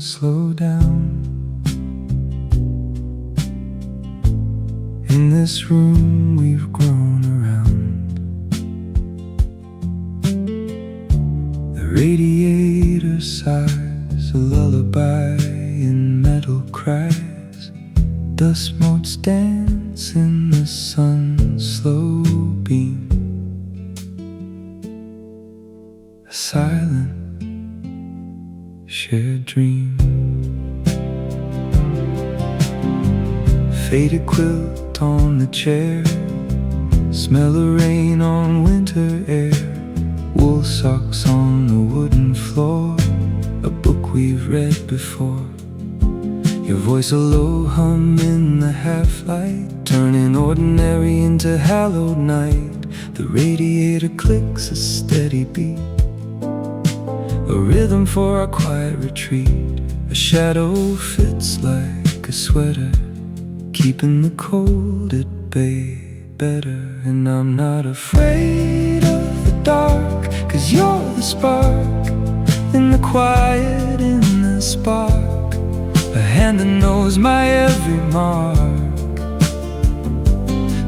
slow down. In this room we've grown around. The radiator sighs a lullaby in metal cries. Dust motes dance in the sun's slow beam. A silent shared dream. Faded quilt on the chair, smell of rain on winter air. Wool socks on the wooden floor, a book we've read before. Your voice a low hum in the half-light, turning ordinary into hallowed night. The radiator clicks a steady beat, a rhythm for our quiet retreat. A shadow fits like a sweater, keeping the cold at bay better. And I'm not afraid of the dark, 'cause you're the spark in the quiet, in the spark. A hand that knows my every mark.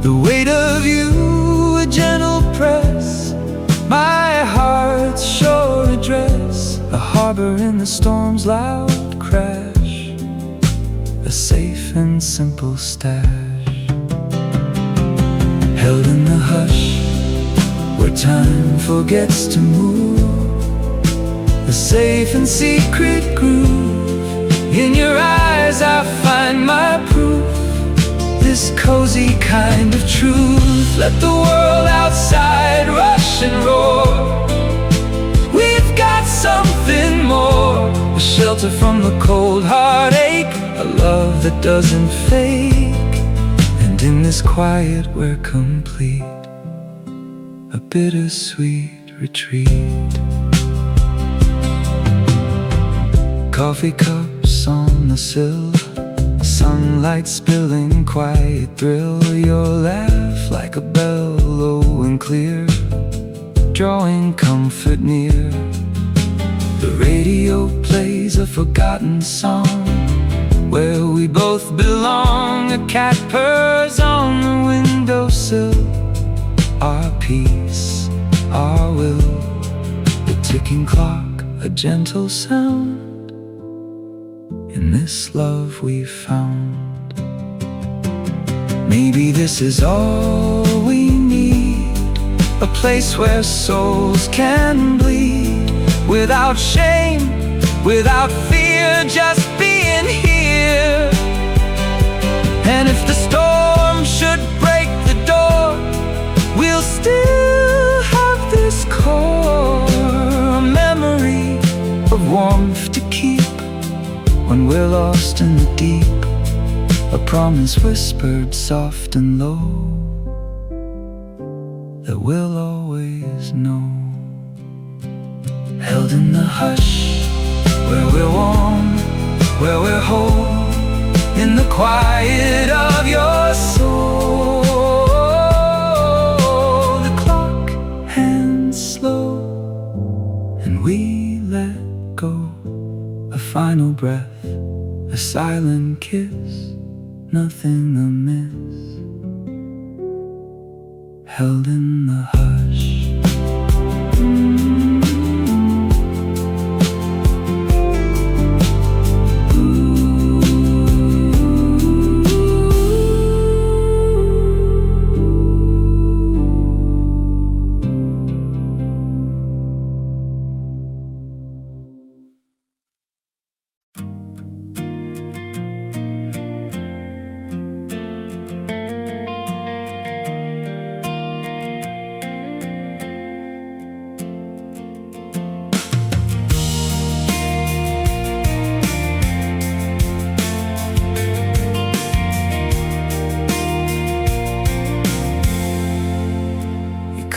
The weight of you, a gentle press, my heart's sure address. A harbor in the storm's loud crash, a safe and simple stash. Held in the hush, where time forgets to move. A safe and secret groove. In your eyes I find my proof, this cozy kind of truth. Let the world outside rush and roar. We've got something more, a shelter from the cold heartache, a love that doesn't fake. And in this quiet we're complete, a bittersweet retreat. Coffee cups on the sill, sunlight spilling, quiet thrill. Your laugh like a bell, low and clear, drawing comfort near. The radio plays a forgotten song, where we both belong. A cat purrs on the windowsill, our peace, our will. The ticking clock, a gentle sound, in this love we've found. Maybe this is all we need, a place where souls can bleed, without shame, without fear, just being here. And if the storm should break the door, we'll still have this core, a memory of warmth to keep when we're lost in the deep, a promise whispered soft and low, that we'll always know. Held in the hush, where we're warm, where we're whole, in the quiet of your soul. The clock hands slow, and we let go. A final breath, a silent kiss, nothing amiss. Held in the hush.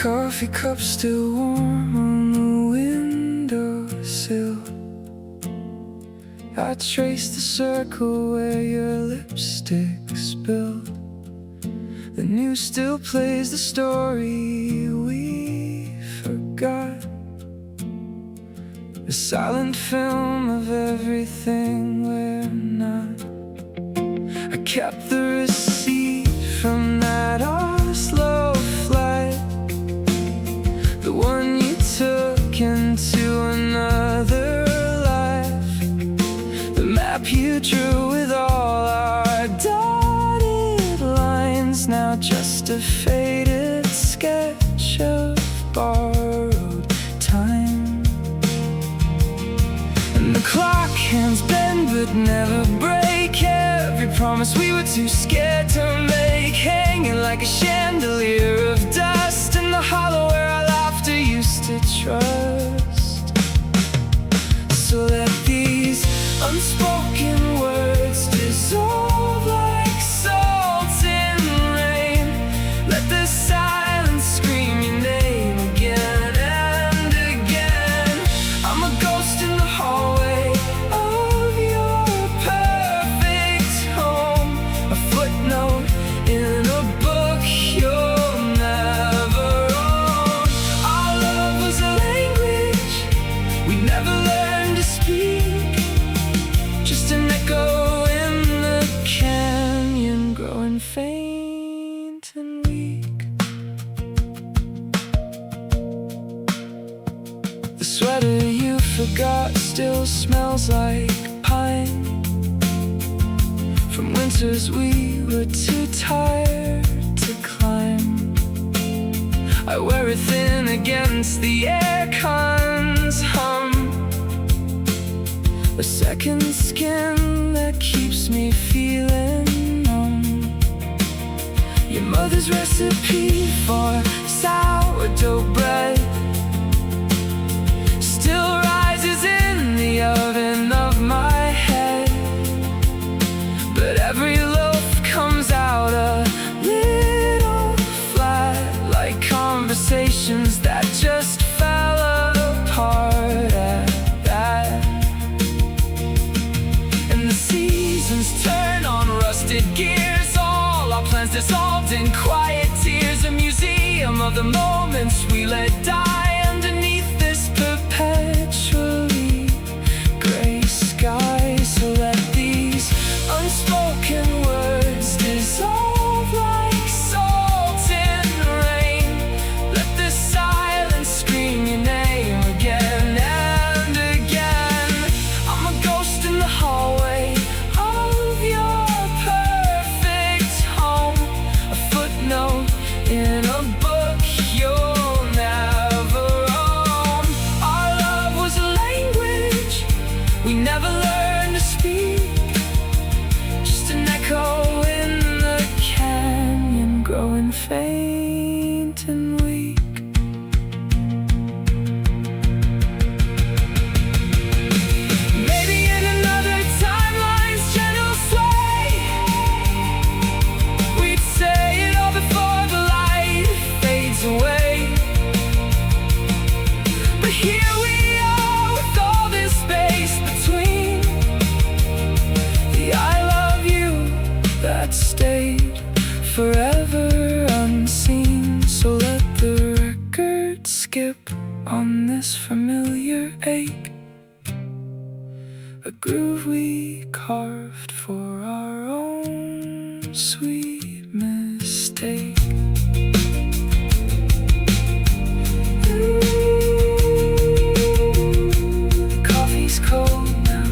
Coffee cup still warm on the windowsill. I trace the circle where your lipstick spilled. The news still plays the story we forgot, a silent film of everything map you drew with all our dotted lines, now just a faded sketch of borrowed time. And the clock hands bend but never break, every promise we were too scared to make, hanging like a chandelier of dust in the hollow where our laughter used to trust. So let these unspoken words dissolve like salt in rain. Let the silence scream your name again and again. I'm a ghost in the hallway of your perfect home, a footnote in a book you'll never own. Our love was a language we never learned to speak, just an echo in the canyon, growing faint and weak. The sweater you forgot still smells like pine, from winters we were too tired to climb. I wear it thin against the aircon's hum, a second skin that keeps me feeling numb. Your mother's recipe for sourdough bread still rises in the oven of my head, but every loaf comes out a little flat, like conversations that just fell apart at that. And the seasons turn on rusted gears, all our plans dissolved in quiet tears, a museum of the moments we let die underneath this perpetually gray sky. So let these unspoken words dissolve like salt in rain. Let the silence scream your name again and again. I'm a ghost in the hallway of your perfect home, a footnote in a book you'll never own. Our love was a language we never learned to speak, just an echo in the canyon, growing faint and weak. Maybe in another timeline's gentle sway, we'd say it all before the light fades away. But here we are with all this space between, the I love you that stayed forever unseen. So let the record skip on this familiar ache, a groove we carved for our own sweet mistake. The coffee's cold now,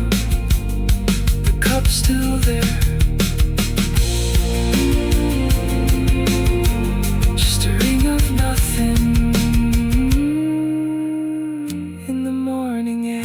the cup's still there, just a ring of nothing in the morning air.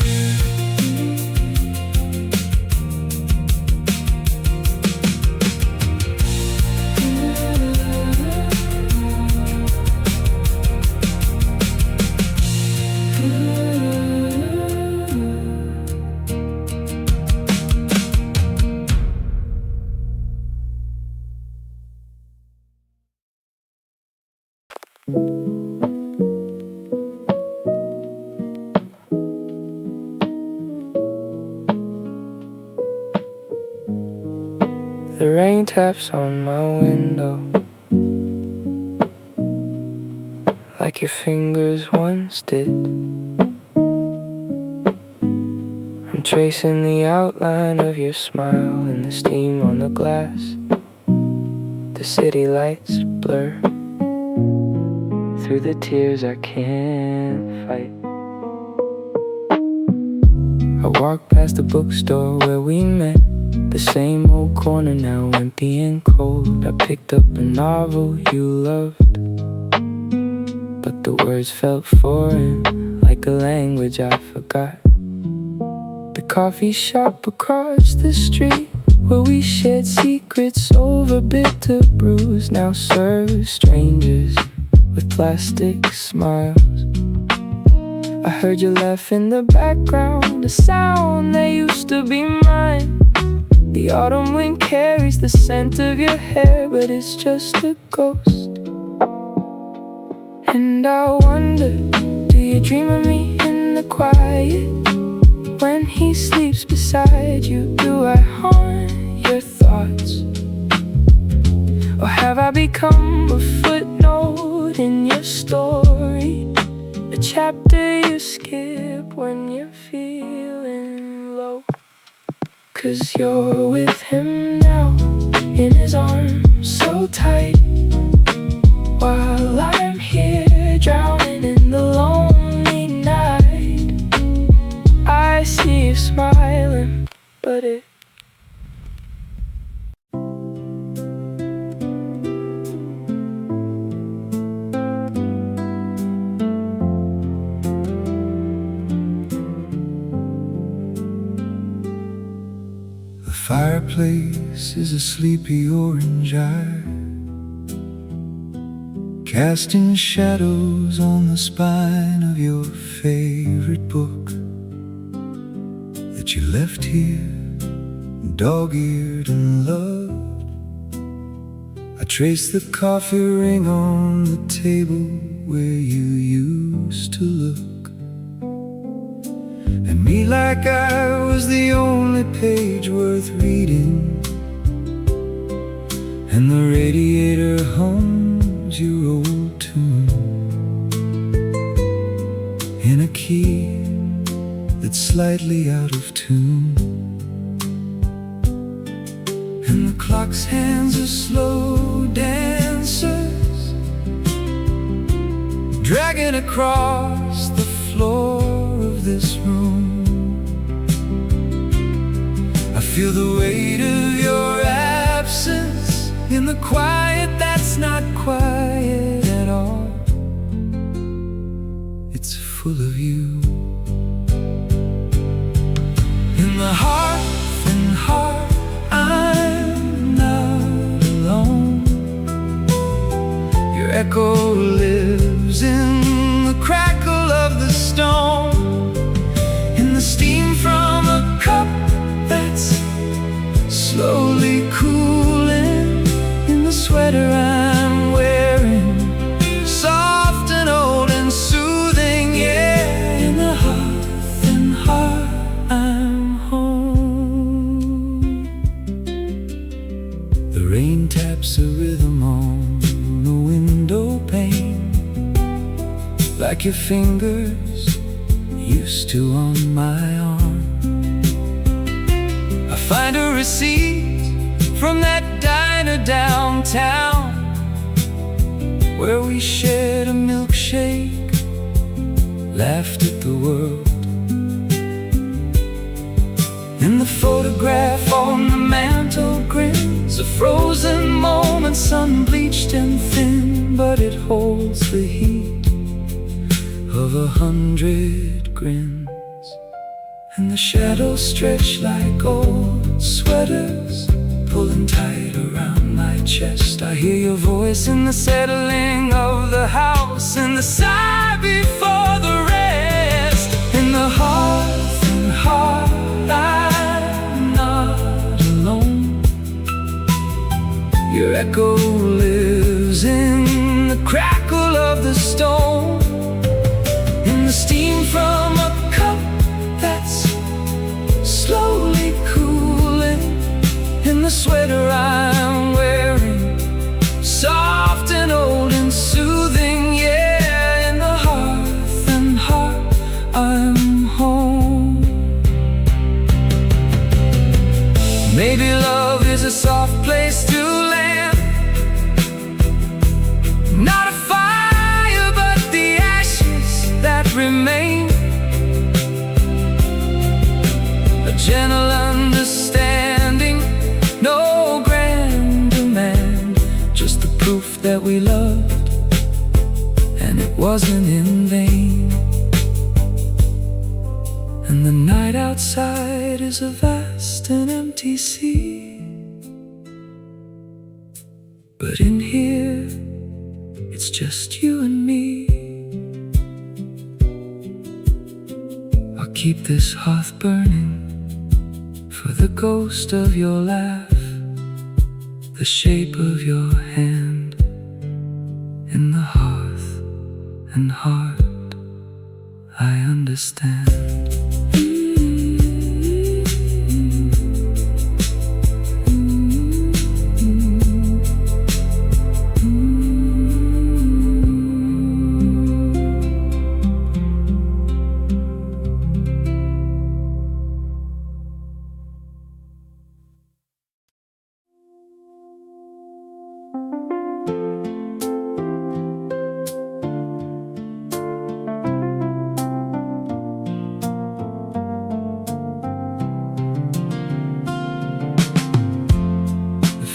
The rain taps on my window like your fingers once did. I'm tracing the outline of your smile in the steam on the glass. The city lights blur through the tears I can't fight. I walked past the bookstore where we met. The same old corner now empty and cold. I picked up a novel you loved, but the words felt foreign, like a language I forgot. The coffee shop across the street, where we shared secrets over bitter brews, now serves strangers with plastic smiles. I heard you laugh in the background, a sound that used to be mine. The autumn wind carries the scent of your hair, but it's just a ghost. And I wonder, do you dream of me in the quiet? When he sleeps beside you, do I haunt your thoughts? Or have I become a footnote in your story, a chapter you skip when you're feeling low? 'Cause you're with him now, in his arms so tight, while I'm here drowning in the lonely night. I see you smiling, but it The fireplace is a sleepy orange eye, casting shadows on the spine of your favorite book that you left here, dog-eared and loved. I trace the coffee ring on the table where you used to look at me like I was the only page worth reading, and the radiator hums your old tune in a key that's slightly out of tune. And the clock's hands are slow dancers, dragging across the floor of this room. I feel the weight of your absence in the quiet that's not quiet at all. It's full of you. In the hearth and heart, I'm not alone. Your echo lives in the crackle of the stone, in the steam from a cup that's slowly cooling, in the sweater I'm wearing, soft and old and soothing, yeah. In the hearth and heart, I'm home. The rain taps a rhythm on the window pane, like your fingers used to on my arm. I find a receipt from that diner downtown, where we shared a milkshake, laughed at the world. And the photograph on the mantel grins a frozen moment, sun-bleached and thin, but it holds the heat of 100 grins. And the shadows stretch like old sweaters, pulling tight around my chest. I hear your voice in the settling of the house, and the sigh before the rest. In the hearth and heart, I'm not alone. Your echo lives in the crackle of the stone, in the steam from a cup that's slowly cooling, in the sweater I'm wearing, soft and old and soothing, yeah. In the hearth and heart, I'm home. Maybe love is a soft place to land, not a fire but the ashes that remain. outside is a vast and empty sea, but in here it's just you and me. I'll keep this hearth burning for the ghost of your laugh, the shape of your hand in the hearth and heart I understand.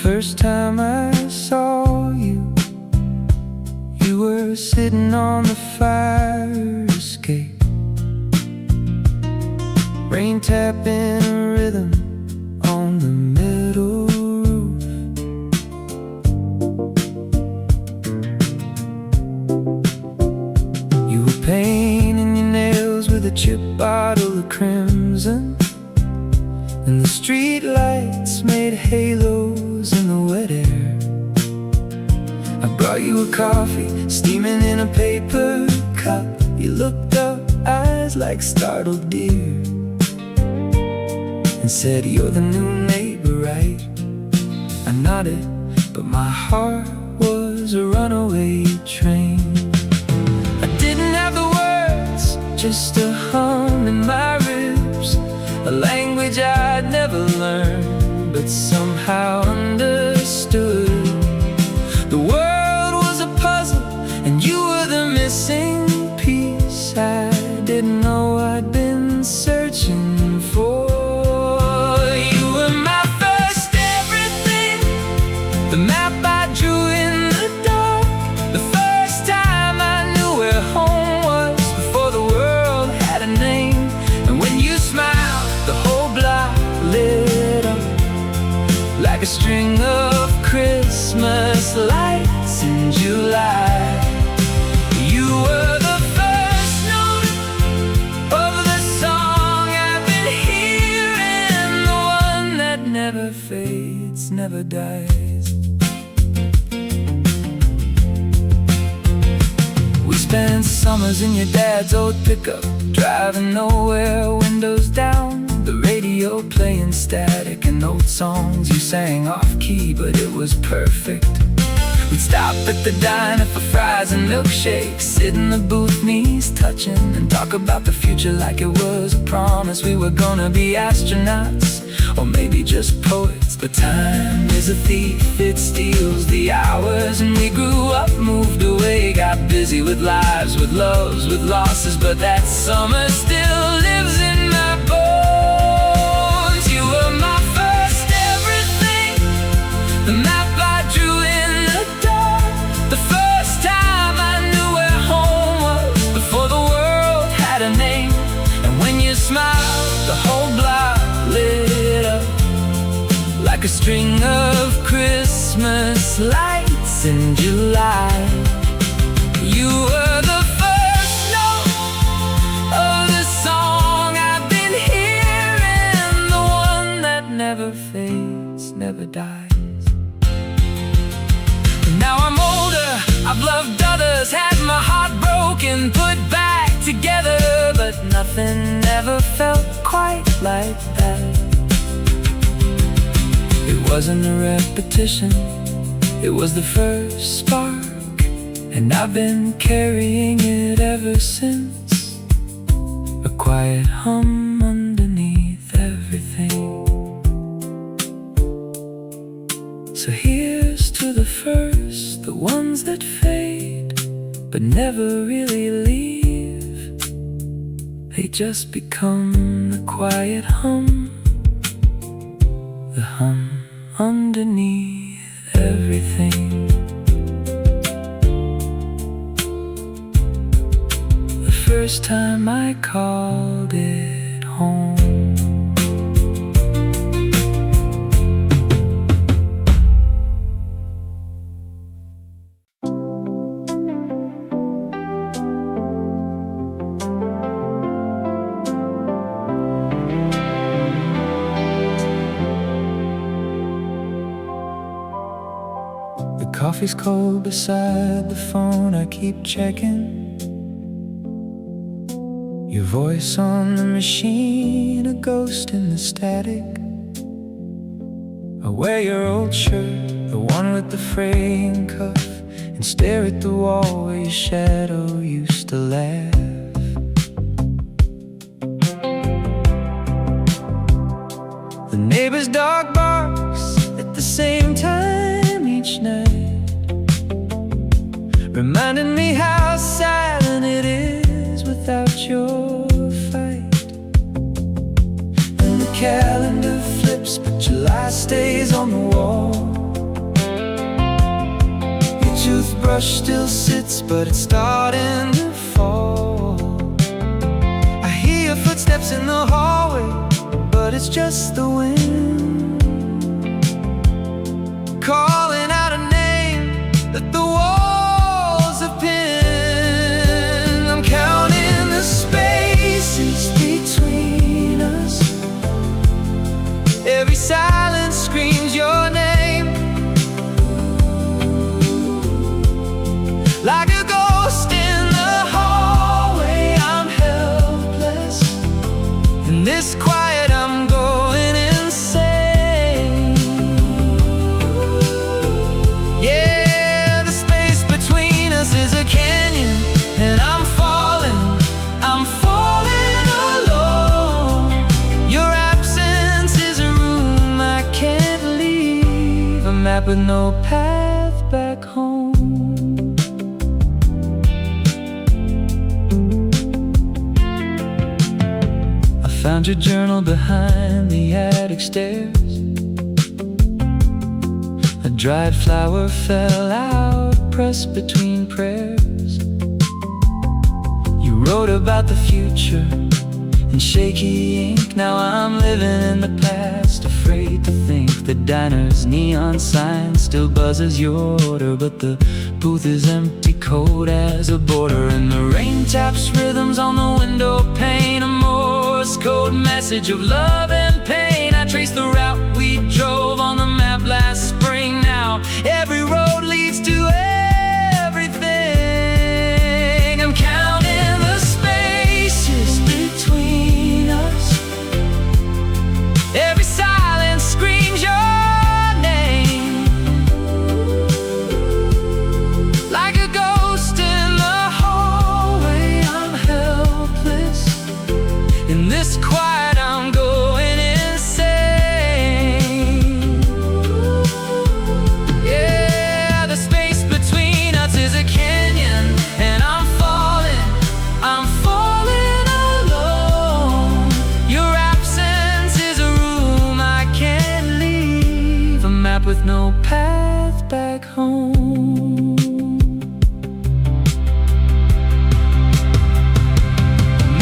First time I saw you, you were sitting on the fire escape, rain tapping a rhythm on the metal roof. You were painting your nails with a chip bottle of crimson, and the street lights made halos in the wet air. I brought you a coffee, steaming in a paper cup. You looked up, eyes like startled deer, and said, "You're the new neighbor, right?" I nodded, but my heart was a runaway train. I didn't have the words, just a hum in my ribs, a language I'd never learned, but somehow understood. The world was a puzzle, and you were the missing piece I didn't know I'd been searching for. You were my first everything, the map I drew in the dark, the first time I knew where home was before the world had a name. And when you smiled, the whole block lit up like a string of Christmas lights in July. You were the first note of the song I've been hearing, the one that never fades, never dies. We spent summers in your dad's old pickup, driving nowhere, windows down, the radio playing static and old songs you sang off-key, but it was perfect. We'd stop at the diner for fries and milkshakes, sit in the booth, knees touching, and talk about the future like it was a promise. We were gonna be astronauts, or maybe just poets. But time is a thief, it steals the hours, and we grew up, moved away, got busy with lives, with loves, with losses. But that summer still lives in my bones. You were my first everything, the map I drew in the dark, the first time I knew where home was before the world had a name. And when you smiled, the whole block lit up like a string of Christmas lights in July. You were the first note of the song I've been hearing, the one that never fades, never dies. Now I'm older, I've loved others, had my heart broken, put back together, but nothing ever felt quite like that. It wasn't a repetition, it was the first spark, and I've been carrying it ever since. A quiet hum underneath everything. So here's to the first, the ones that fade but never really leave. They just become the quiet hum, the hum underneath everything. The first time I called it home. Coffee's cold beside the phone, I keep checking. Your voice on the machine, a ghost in the static. I wear your old shirt, the one with the fraying cuff, and stare at the wall where your shadow used to laugh. The neighbor's dog barks at the same time each night, reminding me how silent it is without your fight. And the calendar flips, but July stays on the wall. Your toothbrush still sits, but it's starting to fall. I hear your footsteps in the hallway, but it's just the wind calling out a name that the walls have pinned. I'm counting the spaces between us. Every silence screams your name, like a ghost in the hallway. I'm helpless in this quiet, I'm going insane. Yeah, the space between us is a canyon, and I'm falling alone. Your absence is a room I can't leave, a map with no path back home. Found your journal behind the attic stairs. A dried flower fell out, pressed between prayers. You wrote about the future in shaky ink. Now I'm living in the past, afraid to think. The diner's neon sign still buzzes your order, but the booth is empty, cold as a border. And the rain taps rhythms on the window pane, a Morse code message of love and pain. I trace the route we drove on the map last spring. Now every road leads to everything. I'm counting the spaces between us. Every silence screams your name, like a ghost in the hallway. I'm helpless in this quiet, I'm going insane. Yeah, the space between us is a canyon, and I'm falling alone. Your absence is a room I can't leave, a map with no path back home.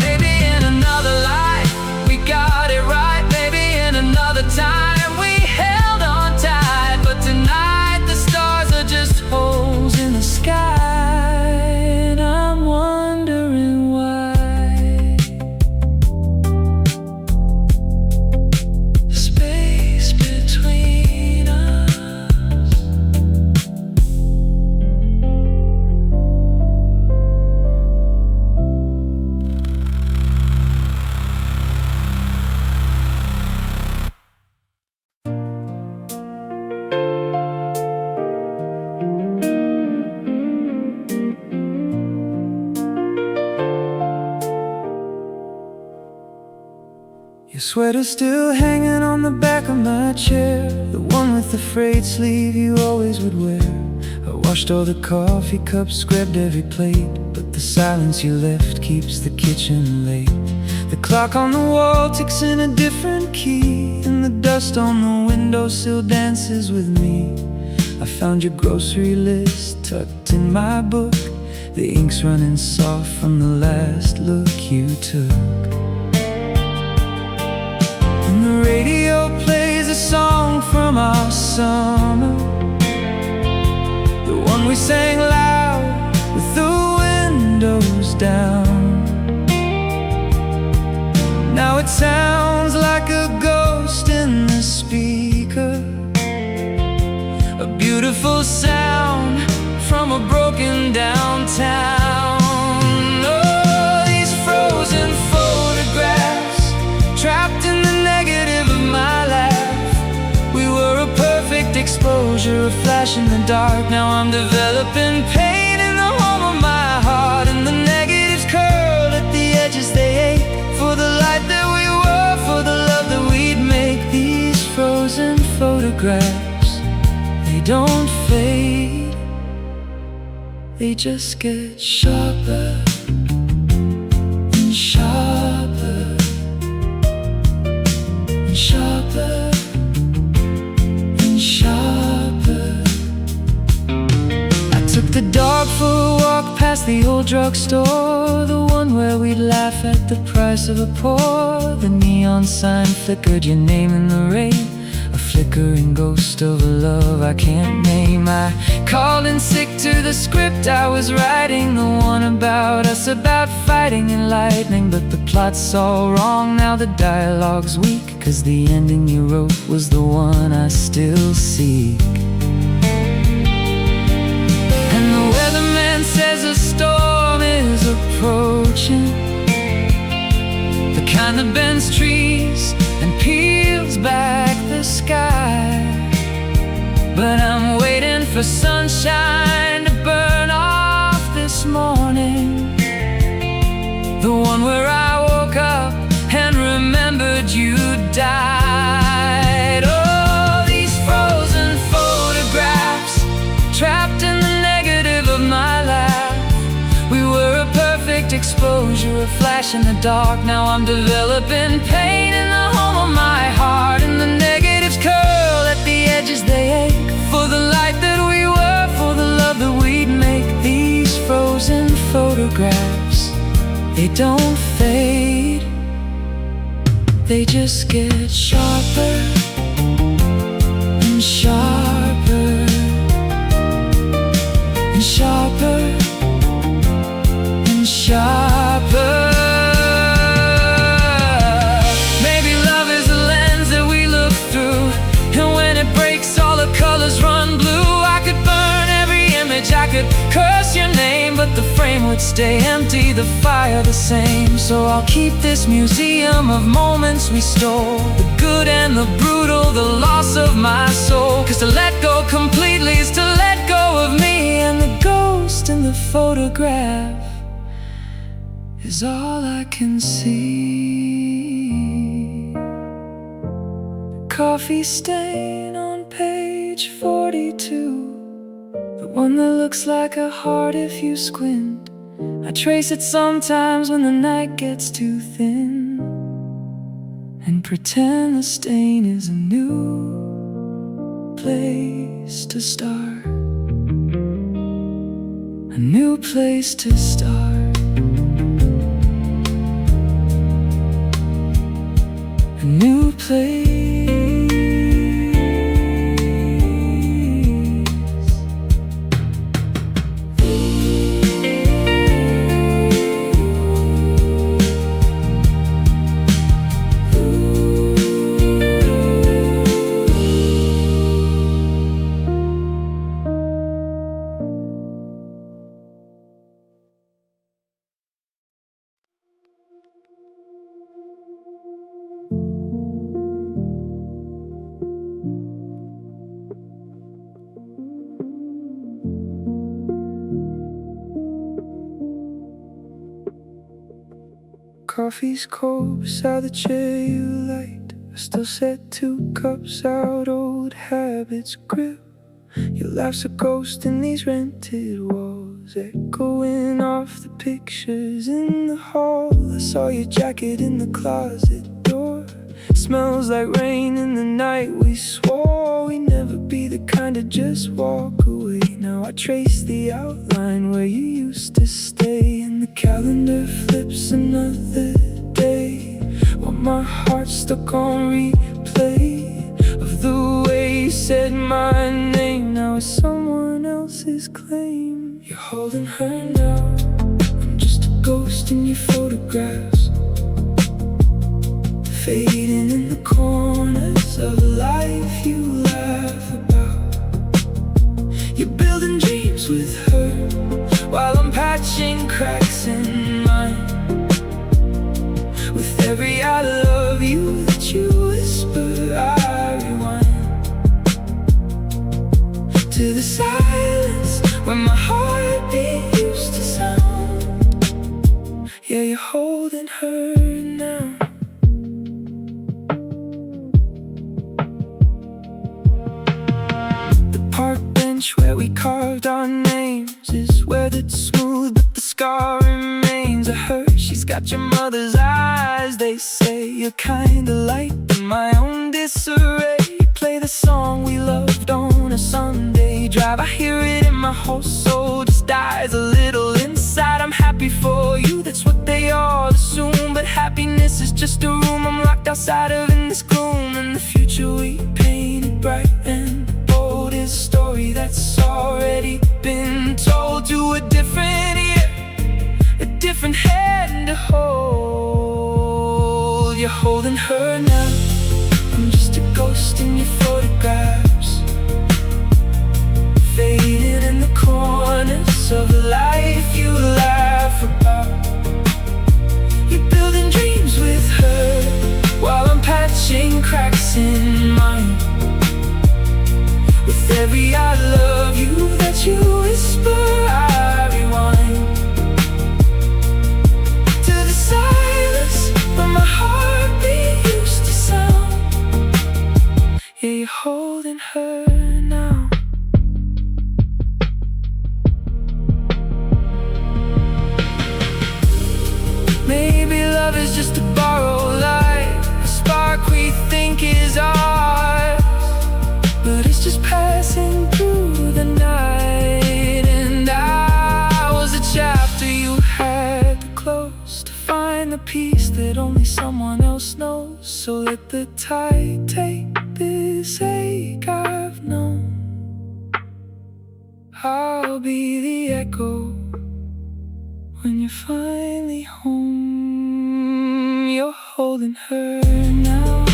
Maybe in another life we got it right. Maybe in another time we held on tight. But tonight the stars are just holes in the sky, and I'm wondering why. The space between us. Your sweater's still hanging on the back of my chair, the one with the frayed sleeve you always would wear. I washed all the coffee cups, scrubbed every plate, but the silence you left keeps the kitchen late. The clock on the wall ticks in a different key, and the dust on the windowsill dances with me. I found your grocery list tucked in my book, the ink's running soft from the last look you took. And the radio plays a song from our summer, the one we sang loud with the windows down. Now it sounds like a ghost in the speaker, a beautiful sound exposure, a flash in the dark. Now I'm developing pain in the home of my heart, and the negatives curl at the edges, they ache for the light that we were, for the love that we'd make. These frozen photographs, they don't fade, they just get sharper and sharper and sharper and sharper. I took the dog for a walk past the old drugstore, the one where we'd laugh at the price of a pour. The neon sign flickered your name in the rain, a flickering ghost of a love I can't name. I called in sick to the script I was writing, the one about us, about fighting and lightning. But the plot's all wrong now, the dialogue's weak, 'cause the ending you wrote was the one I still seek. And the weatherman says a storm is approaching, the kind that bends trees and peels back the sky. But I'm waiting for sunshine to burn off this morning, the one where I woke up and remembered you died. Oh, these frozen photographs, trapped in the negative of my life. We were a perfect exposure, a flash in the dark. Now I'm developing pain in the home of my heart, and the negatives curl at the edges, they ache for the light that we were, for the love that we'd make. These frozen photographs, they don't fade, they just get sharper and sharper and sharper and sharper. Maybe love is a lens that we look through, and when it breaks all the colors run blue. I could burn every image, I could curse your name, but the frame would stay empty, the fire the same. So I'll keep this museum of moments we stole, the good and the brutal, the loss of my soul. 'Cause to let go completely is to let go of me, and the ghost in the photograph is all I can see. Coffee stain on page 42, the one that looks like a heart if you squint. I trace it sometimes when the night gets too thin, and pretend the stain is a new place to start, a new place to start, a new place. Coffee's cold beside the chair you light. I still set 2 cups out, old habits grip. Your life's a ghost in these rented walls, echoing off the pictures in the hall. I saw your jacket in the closet door. Smells like rain in the night. We swore we'd never be the kind to just walk away. Now I trace the outline where you used to stay, and the calendar flips another day, while my heart's stuck on replay of the way you said my name. Now it's someone else's claim. You're holding her now, I'm just a ghost in your photographs, fading in the corners of a life you laugh about. You're building dreams with her, while I'm patching cracks in mine. With every I love you that you whisper, I rewind. bench where we carved our names is weathered smooth, but the scar remains. A hurt, she's got your mother's eyes. They say you're kinda light in my own disarray. Play the song we loved on a Sunday drive. I hear it in my whole soul, just dies a little inside. I'm happy for you, that's what they all assume, but happiness is just a room I'm locked outside of in this gloom. And the future we painted bright and bold is a story that's already been told to a different ear, a different hand to hold. You're holding her now, I'm just a ghost in your photographs, faded in the corners of a life you laugh about. You're building dreams with her while I'm patching cracks in mine. With every I love you that you whisper, I rewind to the silence where my heartbeat used to sound. Yeah, you're holding her now. Maybe love is just a borrowed light, a spark we think is ours, but it's just passing through the night. And I was a chapter you had to close to find the peace that only someone else knows. So let the tide take this ache I've known. I'll be the echo when you're finally home. You're holding her now,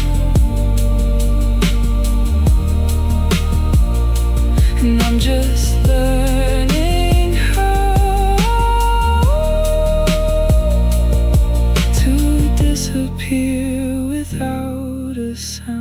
and I'm just learning how to disappear without a sound.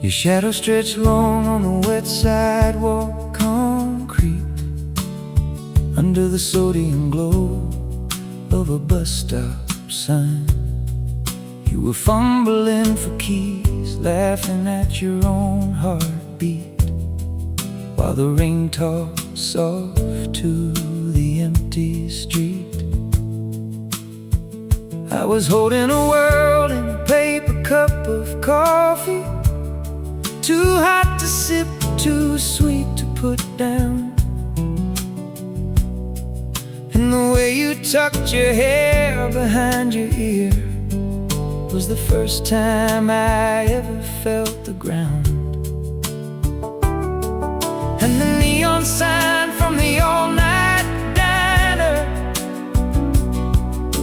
Your shadow stretched long on the wet sidewalk concrete, under the sodium glow of a bus stop sign. You were fumbling for keys, laughing at your own heartbeat, while the rain talked soft to the empty street. I was holding a world in a paper cup of coffee, too hot to sip, too sweet to put down. And the way you tucked your hair behind your ear was the first time I ever felt the ground. And the neon sign from the all-night diner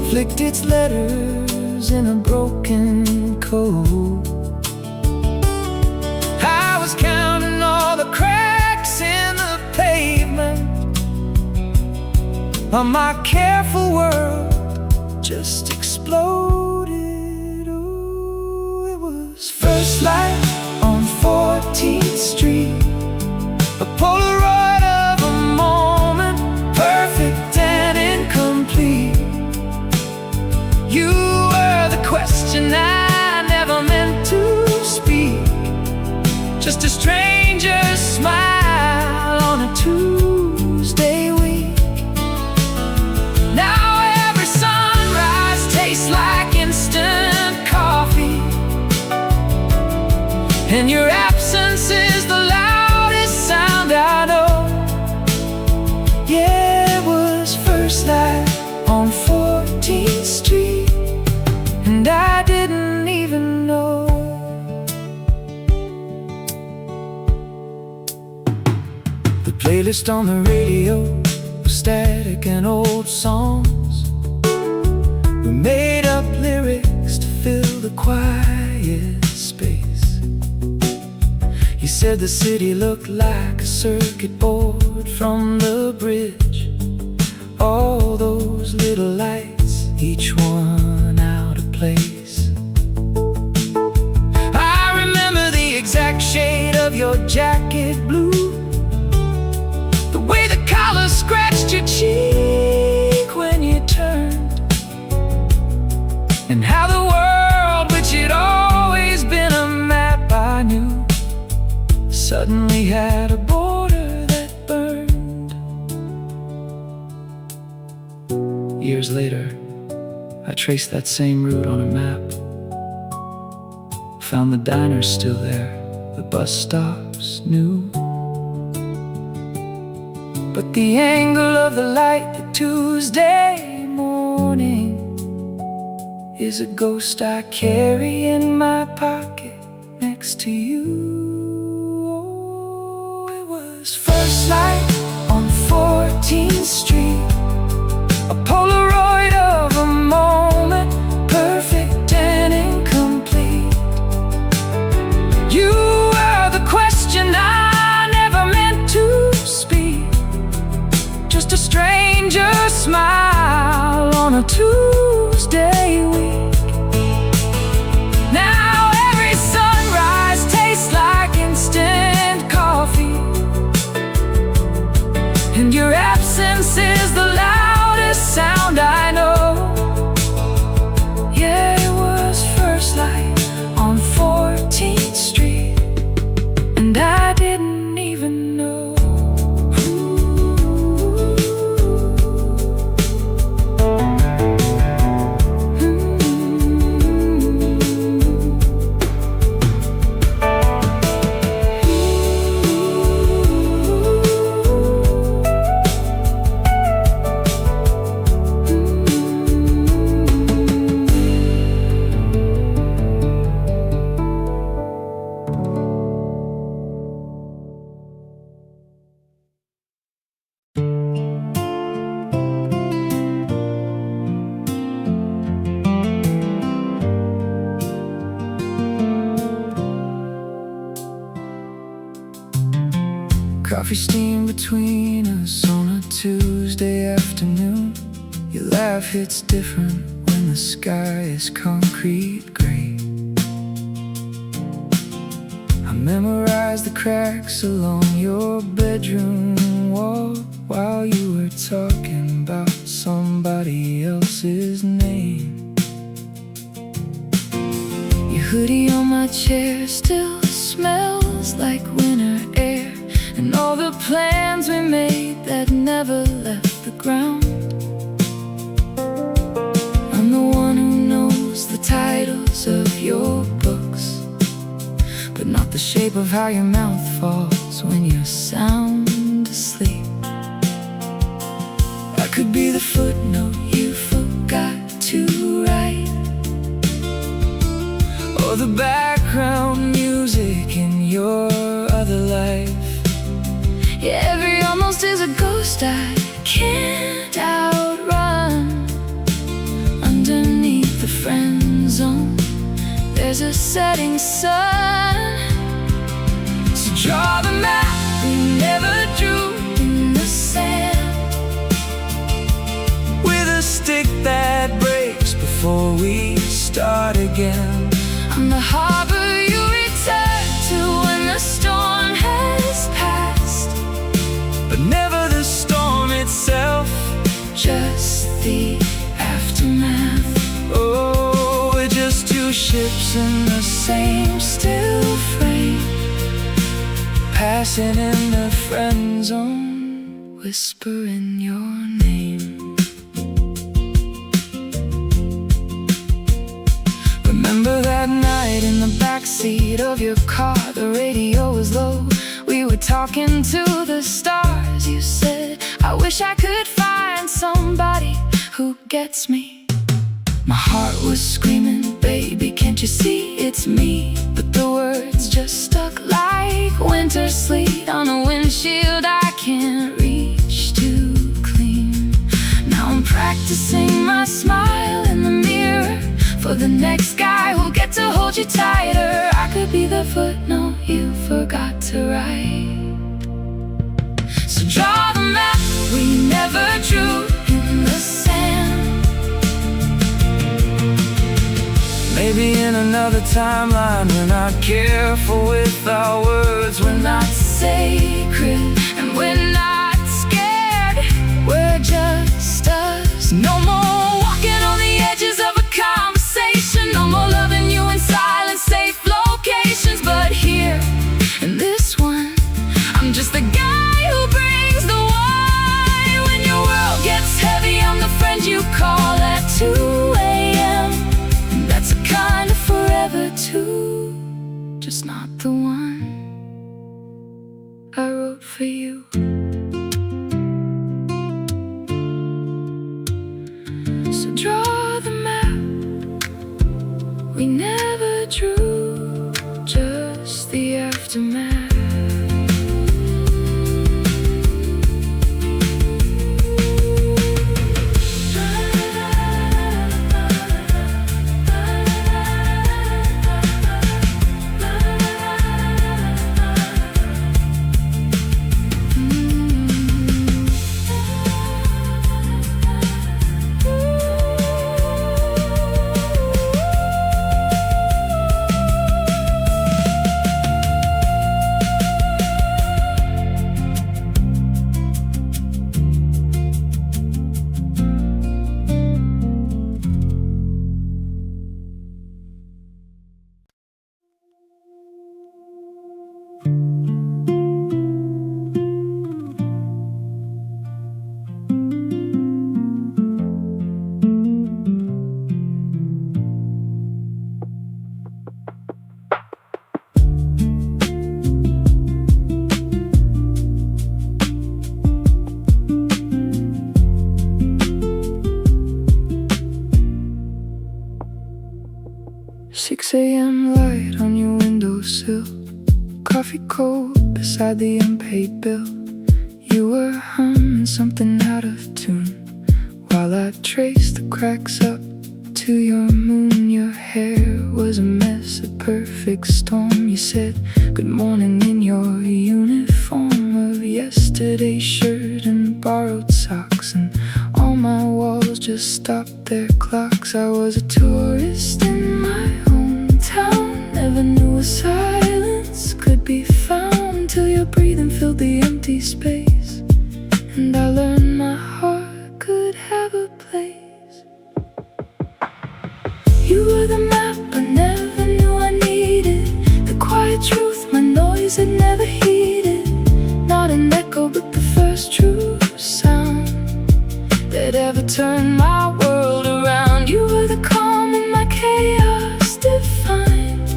flicked its letters in a broken code. I was counting all the cracks in the pavement, while my careful world just exploded. Ooh, it was first light on 14th Street, a Polaroid of a moment, perfect and incomplete. You were the question I never meant to speak, just a stranger's smile on a Tuesday week. Now every sunrise tastes like instant coffee, and your absence is the loudest sound I know. Yeah, it was first light on 14th Street, and I didn't even know. The playlist on the radio static and old songs. We made up lyrics to fill the quiet space. You said the city looked like a circuit board from the bridge. All those little lights, each one out of place. I remember the exact shade of your jacket blue, the way the collar scratched your cheek when you turned, and how the world, which had always been a map I knew, suddenly had a border that burned. Years later, I traced that same route on a map. Found the diner still there, the bus stops new. But the angle of the light that Tuesday morning is a ghost I carry in my pocket next to you. Oh, it was first light on 14th Street, a Polaroid of a moment, perfect and incomplete. You were the question I never meant to speak, just a stranger smile on a Tuesday week. Now every sunrise tastes like instant coffee, and your absence is the loudest sound I know. Yeah, it was first light on 14th Street, and I didn't even know. Coffee steam between us on a Tuesday afternoon. Your laugh hits different when the sky is concrete gray. I memorized the cracks along your bedroom wall while you were talking about somebody else's name. Your hoodie on my chair still smells like winter air, and all the plans we made that never left the ground. I'm the one who knows the titles of your books, but not the shape of how your mouth falls when you're sound asleep. I could be the footnote you forgot to write, or the background music in your other life. Yeah, every almost is a ghost I can't outrun. Underneath the friend zone, there's a setting sun. So draw the map we never drew in the sand, with a stick that breaks before we start again. I'm the harbor you return to when the storm has passed, but never the storm itself, just the aftermath. Oh, we're just two ships in the same still frame, passing in the friend zone, whispering your name. Remember that night in the backseat of your car, the radio was low. We were talking to the stars. You said, I wish I could find somebody who gets me. My heart was screaming, baby, can't you see it's me? But the words just stuck like winter sleet on a windshield I can't reach to clean. next guy who'll get to hold you tighter. I could be the footnote you forgot to write. So draw the map we never drew in the sand. Maybe in another timeline we're not careful with our words. We're not sacred and we're not scared. We're just us. No more walking on the edges of a conversation. No more loving you in silent, safe locations. But here, in this one, I'm just the guy who brings the wine. When your world gets heavy, I'm the friend you call at 2 a.m. That's a kind of forever too, just not the one I wrote for you. So draw the map we never drew, just the aftermath. Light on your windowsill, coffee cold beside the unpaid bill. You were humming something out of tune while I traced the cracks up to your moon. Your hair was a mess, a perfect storm. You said good morning in your uniform of yesterday's shirt and borrowed socks, and all my walls just stopped their clocks. I was a tourist in my hometown, never knew a silence could be found till your breathing filled the empty space, and I learned my heart could have a place. You were the map I never knew I needed, the quiet truth my noise had never heeded. Not an echo but the first true sound that ever turned my world around. You were the calm in my chaos defined,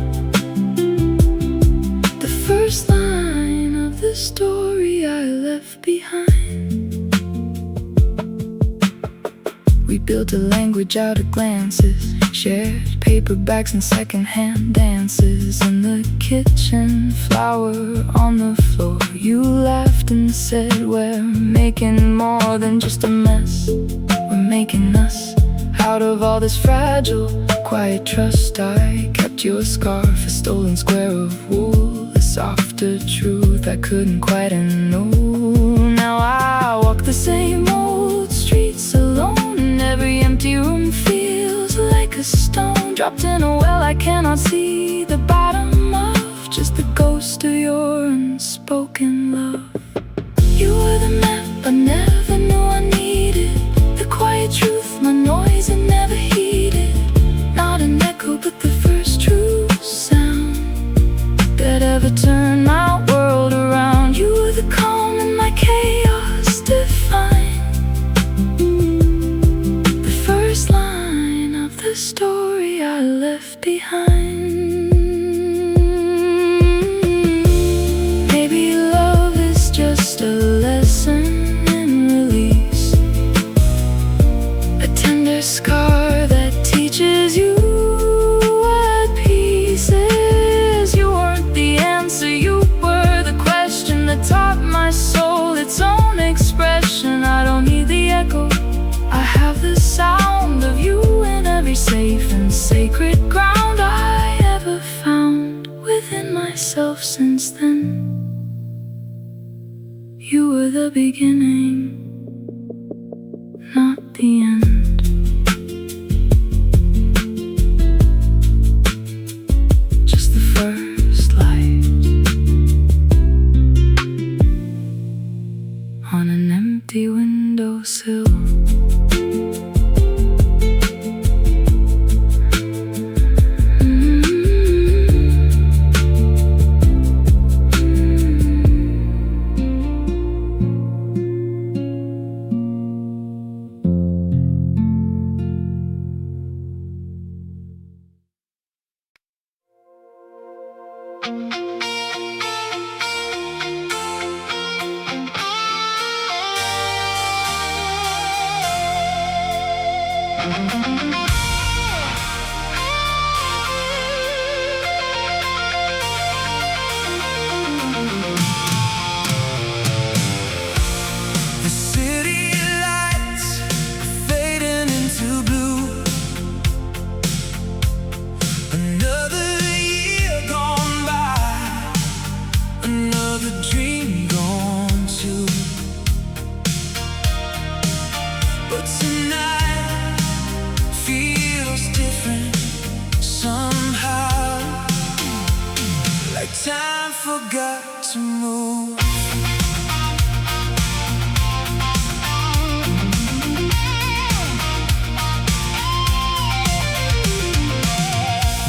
the first line of the story I left behind. We built a language out of glances, shared paperbacks and secondhand dances. In the kitchen, flour on the floor, you laughed and said, we're making more than just a mess. We're making us out of all this fragile, quiet trust. I kept your scarf, a stolen square of wool, a softer truth I couldn't quite know. Now I walk the same old streets alone, and every empty room feels like a stone dropped in a well I cannot see the bottom of, just the ghost of your unspoken love. You were the map I never knew I needed, the quiet truth my noise had never heeded. Not an echo but the first true sound that ever turned my world around. You were the calm in my chaos defined, the first line of the story I left behind. Maybe love is just a lesson in release, a tender scar that teaches you what peace is. You weren't the answer, you were the question that taught my soul its own yourself since then. You were the beginning, not the end. Just the first light on an empty windowsill. The city lights are fading into blue. Another year gone by, another dream gone too. But tonight feels different somehow, like time forgot to move.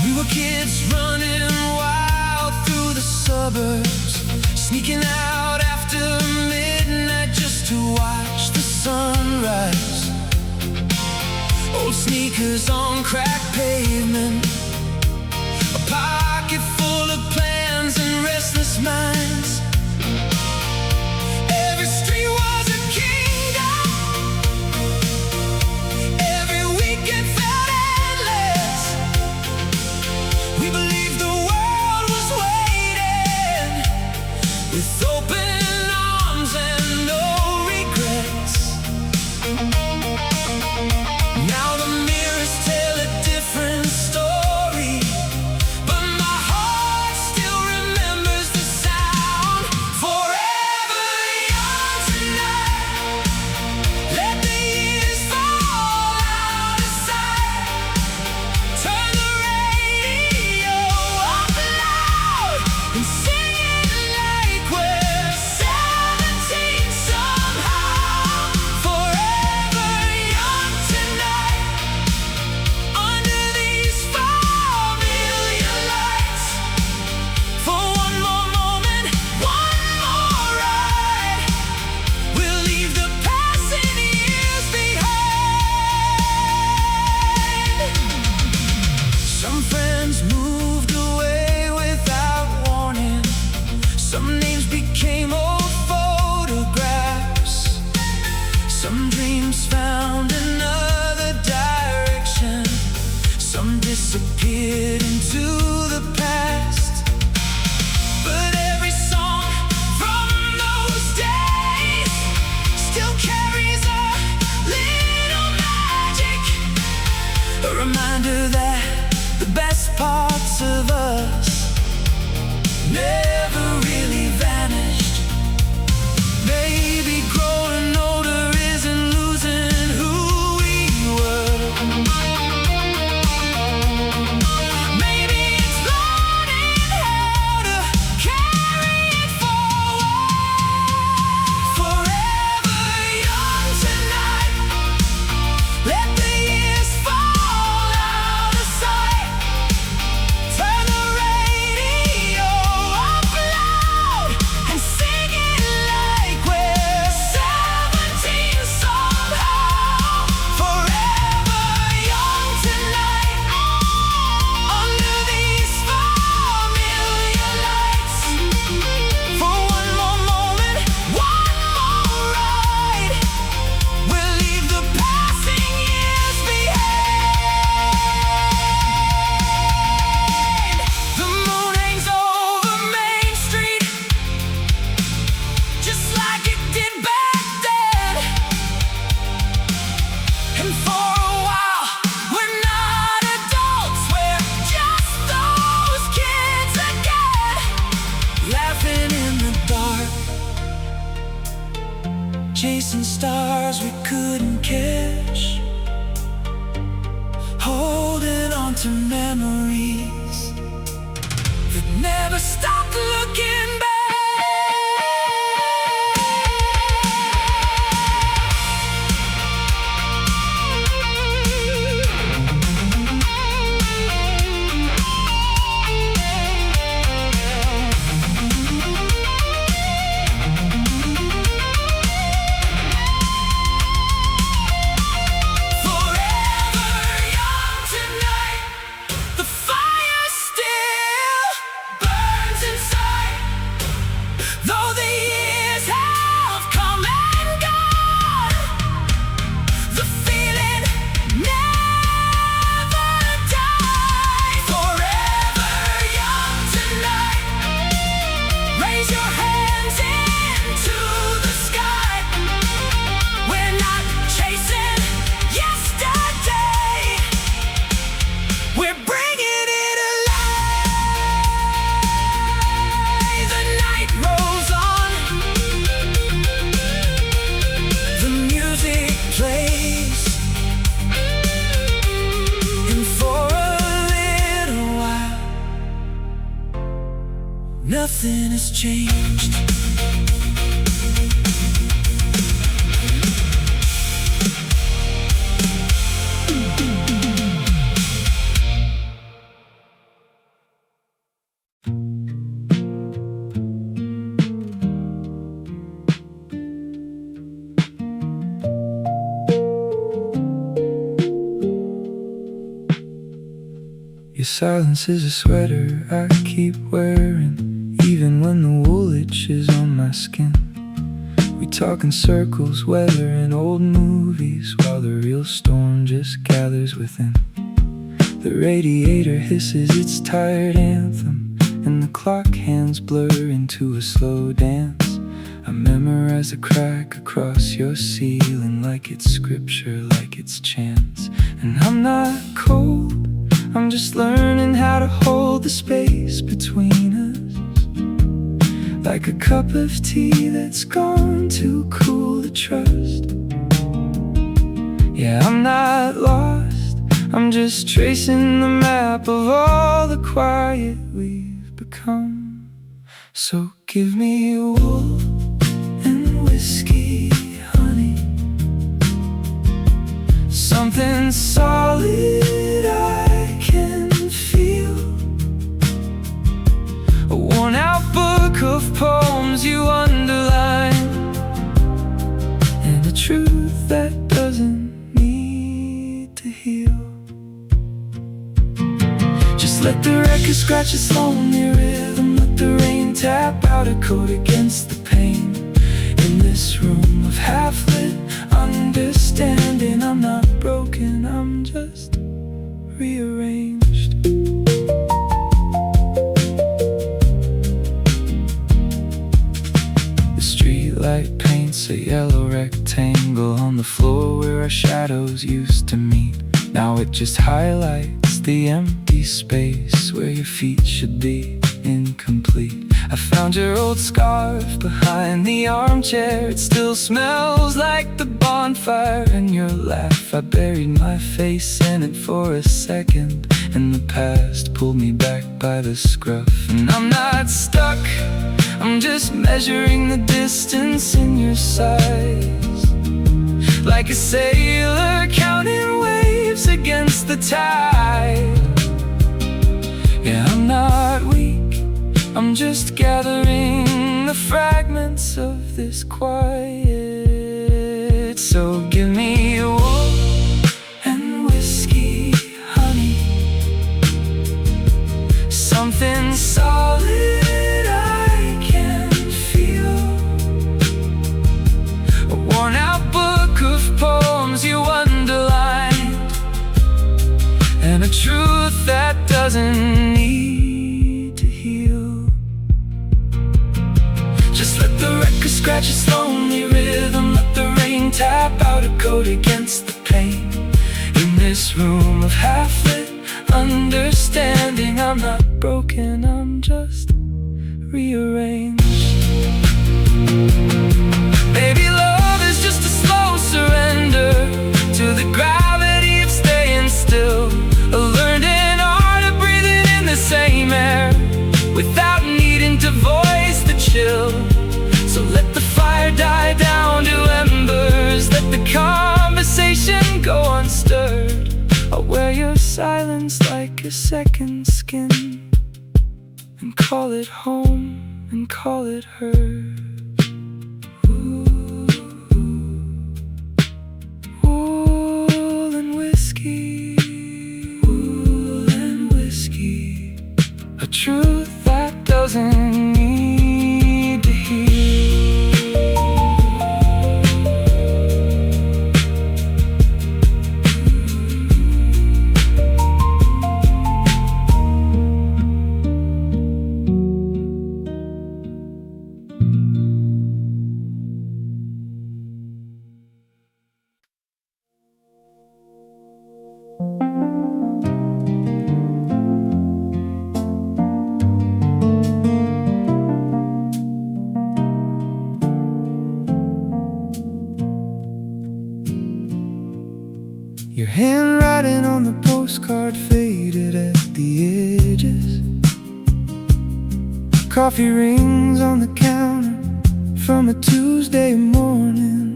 We were kids running wild through the suburbs, sneaking out after midnight just to watch the sunrise. Old sneakers on cracked pavement, a pocket full of plans and restless minds. Every street was a kingdom, every weekend felt endless. We believed the world was waiting, with open arms and no regrets. Now the mirrors tell a different chasing stars we couldn't catch, holding on to memories that never stopped looking back. Nothing has changed. Your silence is a sweater I keep wearing, even when the wool itches on my skin. We talk in circles, weathering old movies, while the real storm just gathers within. The radiator hisses its tired anthem, and the clock hands blur into a slow dance. I memorize a crack across your ceiling, like it's scripture, like it's chants. And I'm not cold, I'm just learning how to hold the space between us, like a cup of tea that's gone too cool to trust. Yeah, I'm not lost, I'm just tracing the map of all the quiet we've become. So give me wool and whiskey, honey, something solid I can feel. A worn-out book of poems you underline, and a truth that doesn't need to heal. Just let the record scratch its lonely rhythm, let the rain tap out a coat against the pain. In this room of half-lit understanding, I'm not broken, I'm just rearranged. The streetlight paints a yellow rectangle on the floor where our shadows used to meet. Now it just highlights the empty space where your feet should be incomplete. I found your old scarf behind the armchair. It still smells like the bonfire and your laugh. I buried my face in it for a second, and the past pulled me back by the scruff. And I'm not stuck, I'm just measuring the distance in your size, like a sailor counting waves against the tide. Yeah, I'm not weak, I'm just gathering the fragments of this quiet. So give me wool and whiskey, honey, something solid I can feel. A worn-out book of poems you underlined, and a truth that doesn't need to heal. Just let the record scratch its lonely rhythm, let the rain tap out a coat against the pain. In this room of half-lit understanding, I'm not broken, I'm just rearranged. Baby, love is and call it home and call it hers. Wool and whiskey, a truth that doesn't need to heal. Your handwriting on the postcard faded at the edges. Coffee rings on the counter from a Tuesday morning.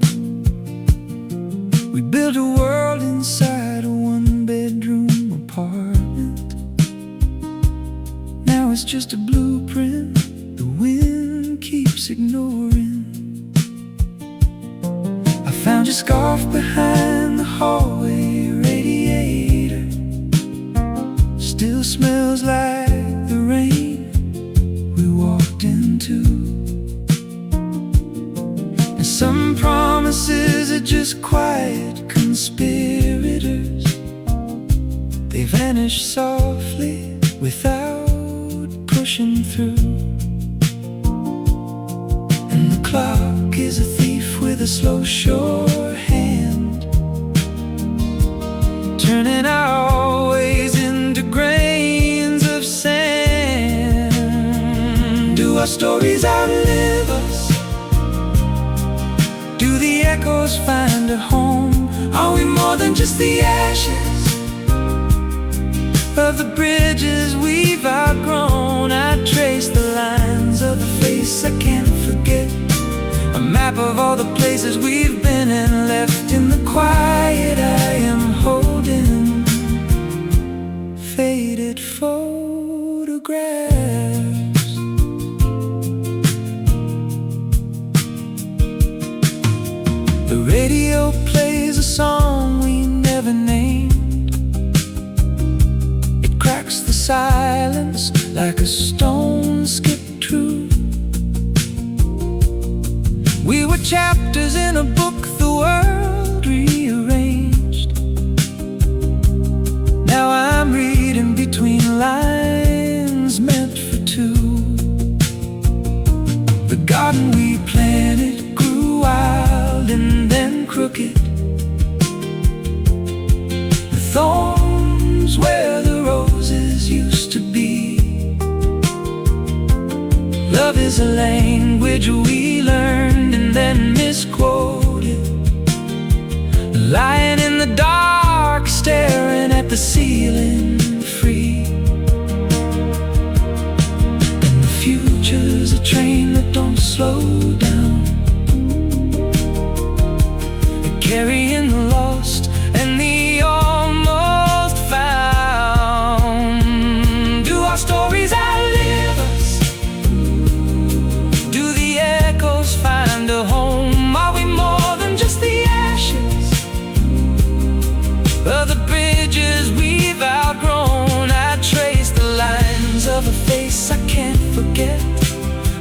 We built a world inside a one-bedroom apartment. Now it's just a blueprint the wind keeps ignoring. I found your scarf behind the hallway radiator. Still smells like the rain we walked into. And some promises are just quiet conspirators. They vanish softly without pushing through. And the clock is a thief with a slow, sure hand, turning our always into grains of sand. Do our stories outlive us? Do the echoes find a home? Are we more than just the ashes of the bridges we've outgrown? I trace the lines of the face I can't forget, a map of all the places we've been and left in the quiet I am holding. Faded photographs. The radio plays a song we never named. It cracks the silence like a stone skipped through. We were chapters in a book the world rearranged. Now I'm reading between lines meant for two. The garden we planted grew wild and then crooked. The thorns where the roses used to be. Love is a language we learned and then misquoted. Lying in the dark, staring at the ceiling, free. And the future's a train that don't slow down, carrying the lost and the almost found. Do our stories outlive us? Do the echoes find a home? Are we more than just the ashes of the bridges we've outgrown? I trace the lines of a face I can't forget,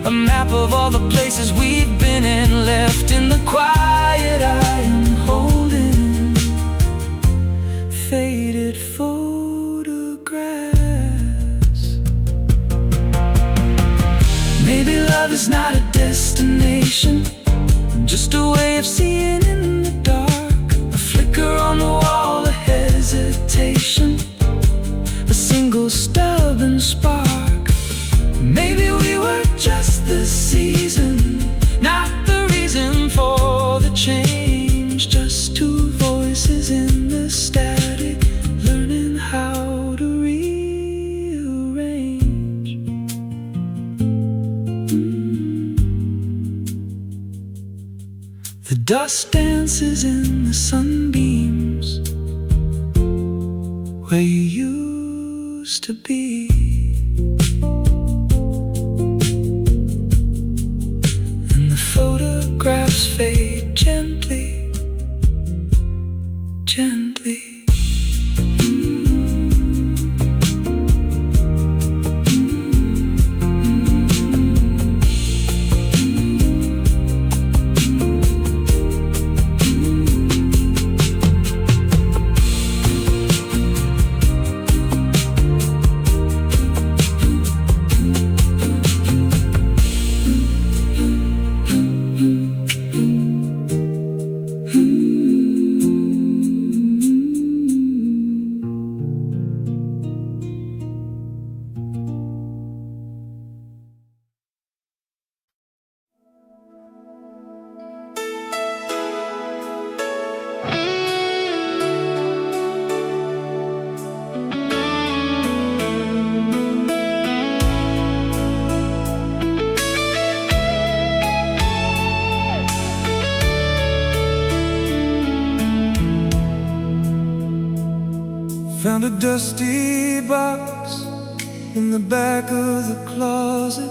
a map of all the places we've been and left in the quiet I am holding. Faded photographs. Maybe love is not a destination, just a way of seeing in the dark. A flicker on the wall, a hesitation, a single stubborn spark. Maybe we were just the season, not the reason for the change. Just two voices in the static, learning how to rearrange. The dust dances in the sunbeams where you used to be. colors fade gently, gently. Found a dusty box in the back of the closet,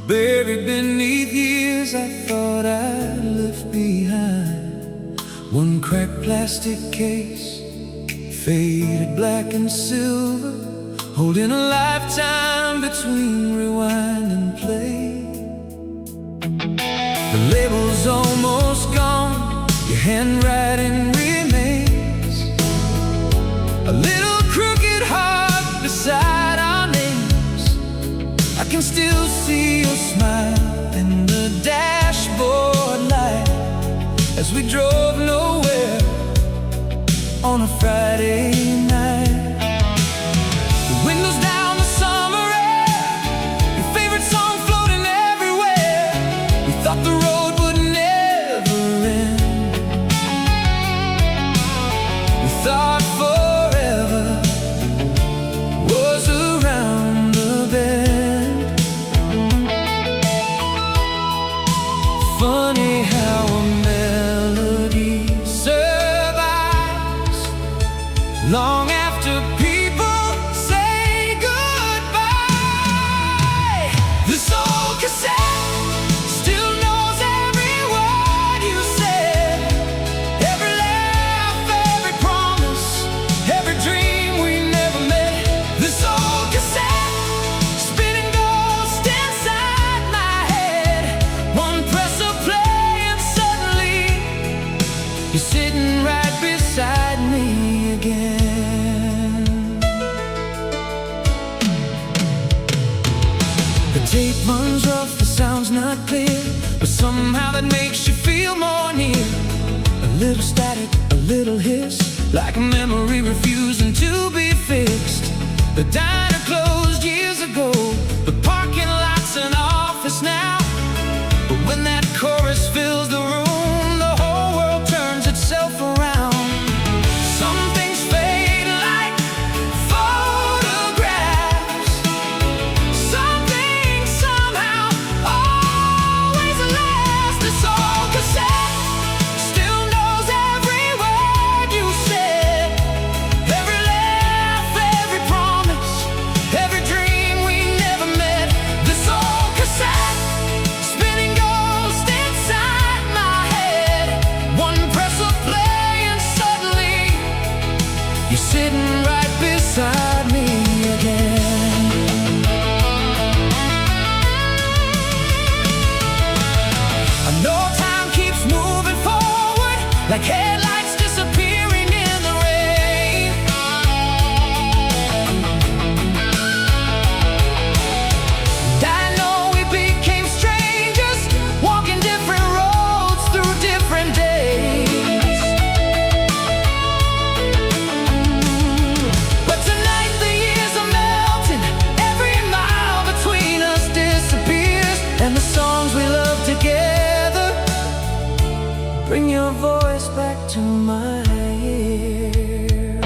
buried beneath years I thought I'd left behind. One cracked plastic case, faded black and silver, holding a lifetime between rewind and play. The label's almost gone, your handwriting remains, a little crooked heart beside our names. I can still see your smile in the dashboard light as we drove nowhere on a Friday night. The windows down, the summer air, your favorite song floating everywhere. We thought the road would never end. We thought funny how a melody survives long after people say goodbye. This old cassette still knows every word you said, every laugh, every promise, every dream we never met. This old cassette spinning ghost inside my head. One press of you're sitting right beside me again. The tape runs rough, the sound's not clear, but somehow that makes you feel more near. A little static, a little hiss, like a memory refusing to be fixed. The diner closed years ago, the parking lot's an office now. But when that chorus fills the room, around. Some things fade like photographs. Some things somehow always last. This old cassette still knows every word you said, every laugh, every promise, every dream we never met. This old cassette spinning ghost inside my head. One press of play, you're sitting right beside me again. I know time keeps moving forward, like headlights disappearing in the rain. And I know we became strangers, walking different roads through different days. And the songs we love together bring your voice back to my ears.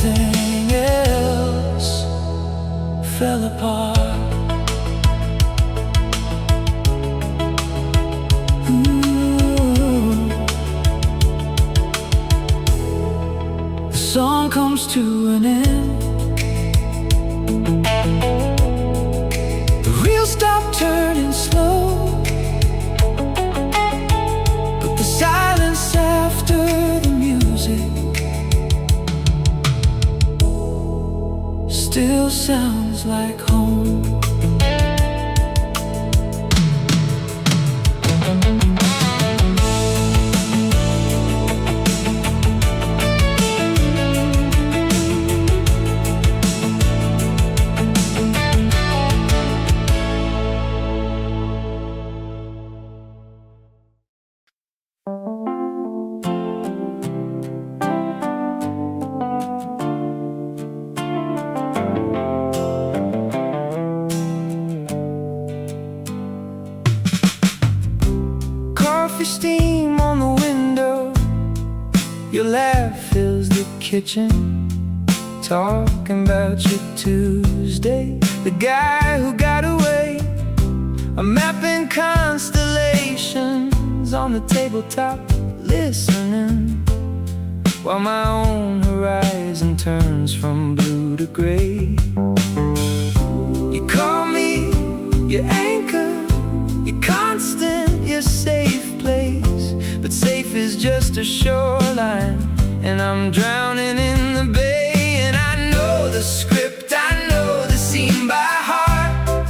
everything else fell apart. The song comes to an end. The wheels stop turning slow, but the silence after the music still sounds like home. Steam on the window, your laugh fills the kitchen, talking about your Tuesday. The guy who got away, I'm mapping constellations on the tabletop, listening, while my own horizon turns from blue to gray. You call me your anchor, your constant, your safe place, but safe is just a shoreline, and I'm drowning in the bay. And I know the script, I know the scene by heart,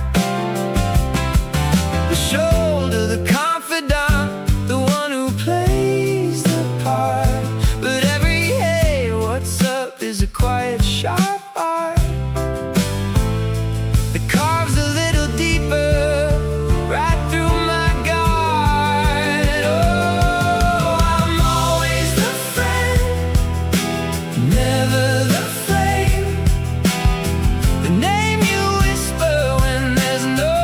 the shoulder, the confidant, the one who plays the part. But every hey, what's up is a quiet, sharp art that carves a little deeper right through my guard. Oh, I'm always the friend, never the flame, the name you whisper when there's no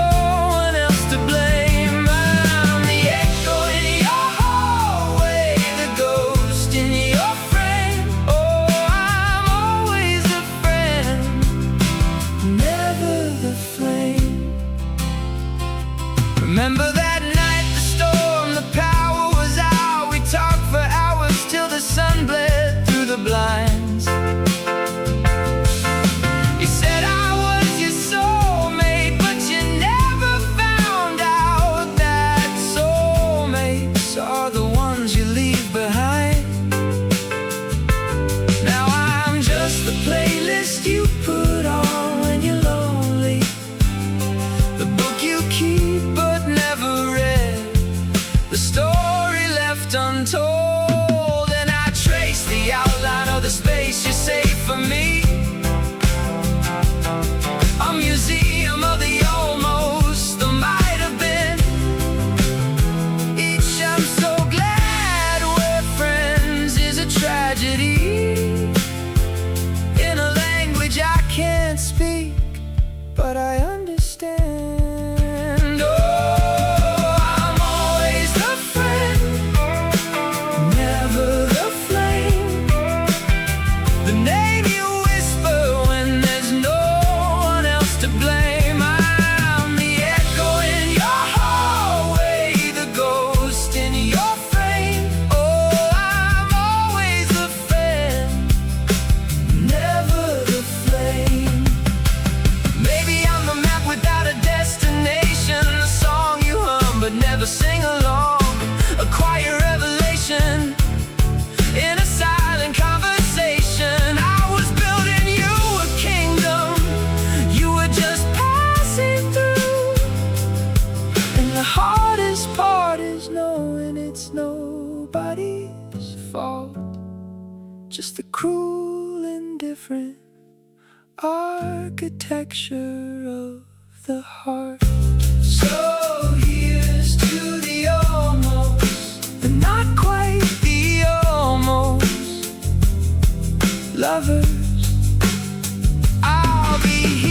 one else to blame. I'm the echo in your hallway, the ghost in your frame. Oh, I'm always the friend, never the flame. Remember that night, the storm, the power was out. We talked for hours till the sun bled through the blinds. You said I was your soulmate, but you never found out that soulmates are the ones you leave behind. Now I'm just the playlist you put on when you're lonely, the book you keep but never read, the story left untold. And I trace the outline of the space you save for me, a museum of the almost, the might have been. Each I'm so glad we're friends is a tragedy, in a language I can't speak, but I understand. Oh, I'm always the friend, never the flame, the name you whisper when there's no one else to blame. I'm the echo in your hallway, the ghost in your frame. Oh, I'm always the friend, never the flame. Maybe I'm a map without a destination, a song you hum but never sing along, a quiet revelation in a silent conversation. I was building you a kingdom, you were just passing through, and the hardest part is knowing it's nobody's fault, just the cruel, indifferent architecture of the heart. So